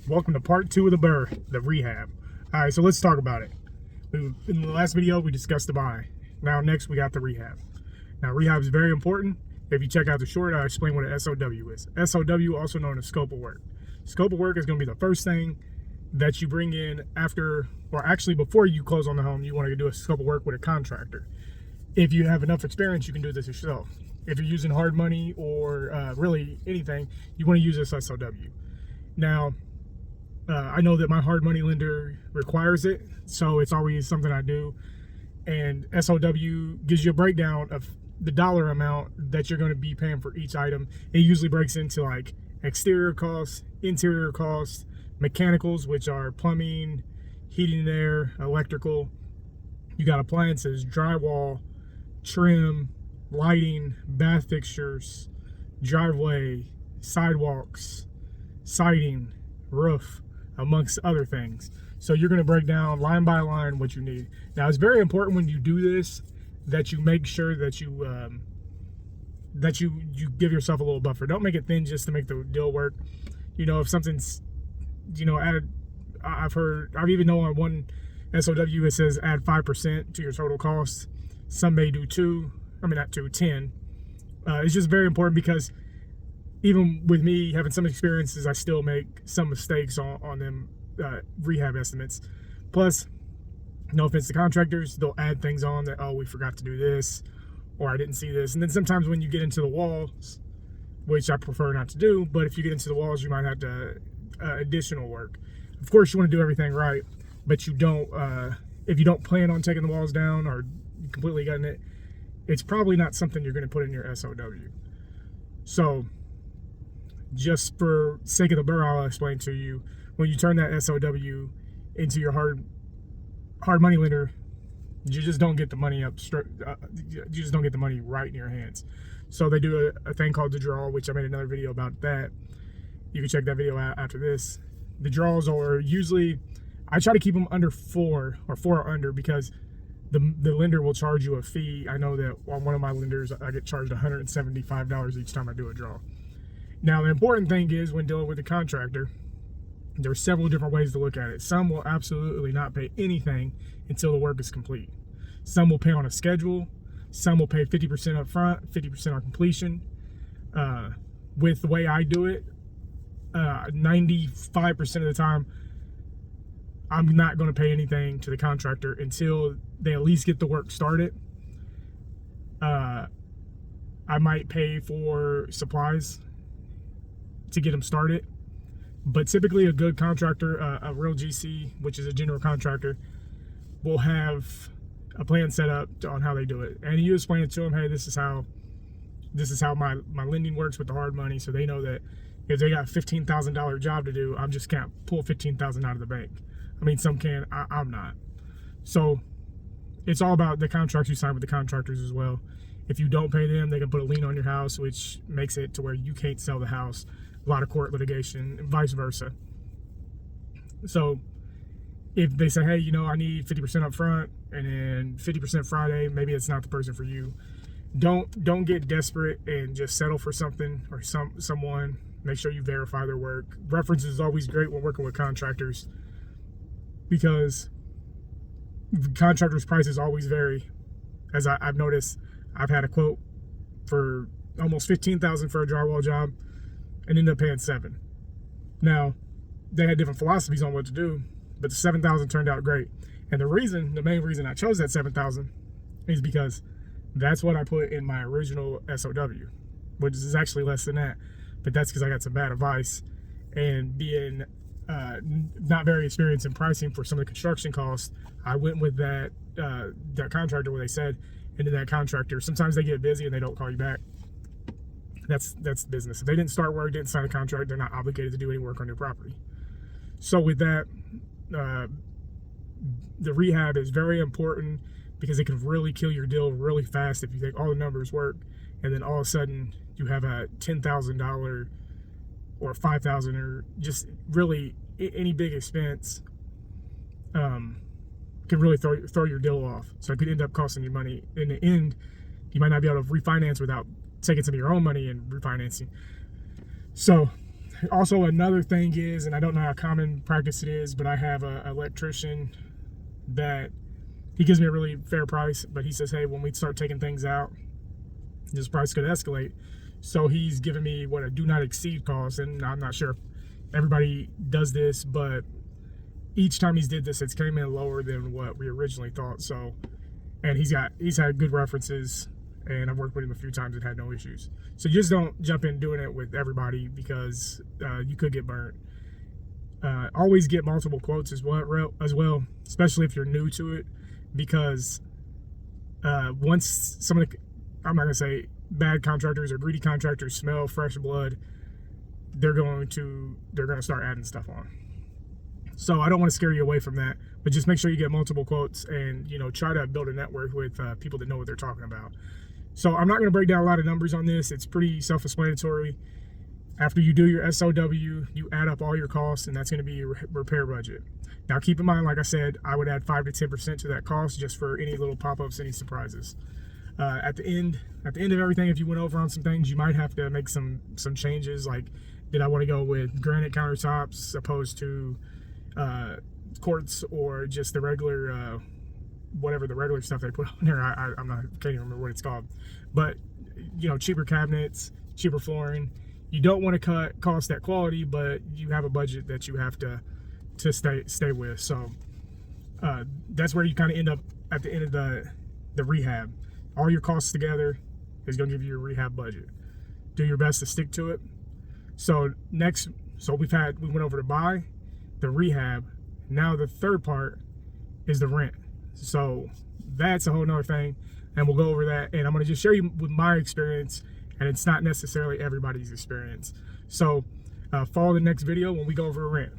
Welcome to part 2 of the Brrrr, the rehab. All right, so let's talk about it. In the last video, we discussed the buy. Now, next, we got the rehab. Now, rehab is very important. If you check out the short, I explain what an SOW is. SOW, also known as scope of work. Scope of work is going to be the first thing that you bring in after, or actually before you close on the home. You want to do a scope of work with a contractor. If you have enough experience, you can do this yourself. If you're using hard money or really anything, you want to use this SOW. Now, I know that my hard money lender requires it, so it's always something I do. And SOW gives you a breakdown of the dollar amount that you're going to be paying for each item. It usually breaks into like exterior costs, interior costs, mechanicals, which are plumbing, heating and air, electrical. You got appliances, drywall, trim, lighting, bath fixtures, driveway, sidewalks, siding, roof, amongst other things. So you're going to break down line by line what you need. Now, it's very important when you do this that you make sure that you give yourself a little buffer. Don't make it thin just to make the deal work. You know, if something's, added, I've even known on one SOW it says add 5% to your total cost. Some may do 10. It's just very important because even with me having some experiences, I still make some mistakes on them rehab estimates. Plus, no offense to contractors, they'll add things on that, oh, we forgot to do this, or I didn't see this. And then sometimes when you get into the walls, which I prefer not to do, but if you get into the walls, you might have to additional work. Of course, you want to do everything right, but you don't. If you don't plan on taking the walls down or completely gutting it, it's probably not something you're going to put in your SOW. So, just for sake of the Brrrr, I'll explain to you, when you turn that SOW into your hard money lender, you just don't get the money you just don't get the money right in your hands. So they do a thing called the draw, which I made another video about that. You can check that video out after this. The draws are usually, I try to keep them under 4 or 4 or under, because the lender will charge you a fee. I know that on one of my lenders, I get charged $175 each time I do a draw. Now, the important thing is when dealing with a contractor, there are several different ways to look at it. Some will absolutely not pay anything until the work is complete. Some will pay on a schedule. Some will pay 50% up front, 50% on completion. With the way I do it, 95% of the time, I'm not going to pay anything to the contractor until they at least get the work started. I might pay for supplies to get them started, but typically a good contractor, a real GC, which is a general contractor, will have a plan set up on how they do it, and you explain it to them. Hey, this is how my lending works with the hard money, so they know that if they got $15,000 job to do, I just can't pull $15,000 out of the bank. I mean, some can, I'm not. So it's all about the contracts you sign with the contractors as well. If you don't pay them, they can put a lien on your house, which makes it to where you can't sell the house. A lot of court litigation, and vice versa. So if they say, hey, I need 50% up front and then 50% Friday, maybe it's not the person for you. Don't get desperate and just settle for something or someone. Make sure you verify their work. Reference is always great when working with contractors, because contractors' prices always vary. As I've noticed, I've had a quote for almost $15,000 for a drywall job and ended up paying $7,000. Now, they had different philosophies on what to do, but the $7,000 turned out great. And the main reason I chose that $7,000 is because that's what I put in my original SOW, which is actually less than that. But that's because I got some bad advice, and being not very experienced in pricing for some of the construction costs, I went with that contractor where they said, and then that contractor, sometimes they get busy and they don't call you back. That's business. If they didn't start work, didn't sign a contract, they're not obligated to do any work on your property. So with that, the rehab is very important, because it can really kill your deal really fast if you think all the numbers work, and then all of a sudden you have a $10,000 or $5,000 or just really any big expense can really throw your deal off. So it could end up costing you money. In the end, you might not be able to refinance without taking some of your own money and refinancing. So Also, another thing is, and I don't know how common practice it is, but I have an electrician that he gives me a really fair price, but he says, hey, when we start taking things out, this price could escalate. So he's giving me what a do not exceed cost, and I'm not sure if everybody does this, but each time he's did this, it's came in lower than what we originally thought. So, and he's had good references, and I've worked with him a few times and had no issues. So just don't jump in doing it with everybody, because you could get burnt. Always get multiple quotes as well, especially if you're new to it, because once some of the, I'm not gonna say bad contractors or greedy contractors smell fresh blood, they're going to start adding stuff on. So I don't want to scare you away from that, but just make sure you get multiple quotes, and try to build a network with people that know what they're talking about. So I'm not going to break down a lot of numbers on this. It's pretty self-explanatory. After you do your SOW, you add up all your costs, and that's going to be your repair budget. Now keep in mind, like I said, I would add 5 to 10% to that cost, just for any little pop-ups, any surprises. At the end of everything, if you went over on some things, you might have to make some changes. Like, did I want to go with granite countertops opposed to quartz, or just the regular whatever the regular stuff they put on there? Can't even remember what it's called. But cheaper cabinets, cheaper flooring. You don't want to cut cost at quality, but you have a budget that you have to stay with. So that's where you kind of end up at the end of the rehab. All your costs together is going to give you your rehab budget. Do your best to stick to it. So we went over to buy, the rehab. Now the third part is the rent. So that's a whole nother thing, and we'll go over that. And I'm going to just share you with my experience, and it's not necessarily everybody's experience. So follow the next video when we go over rent.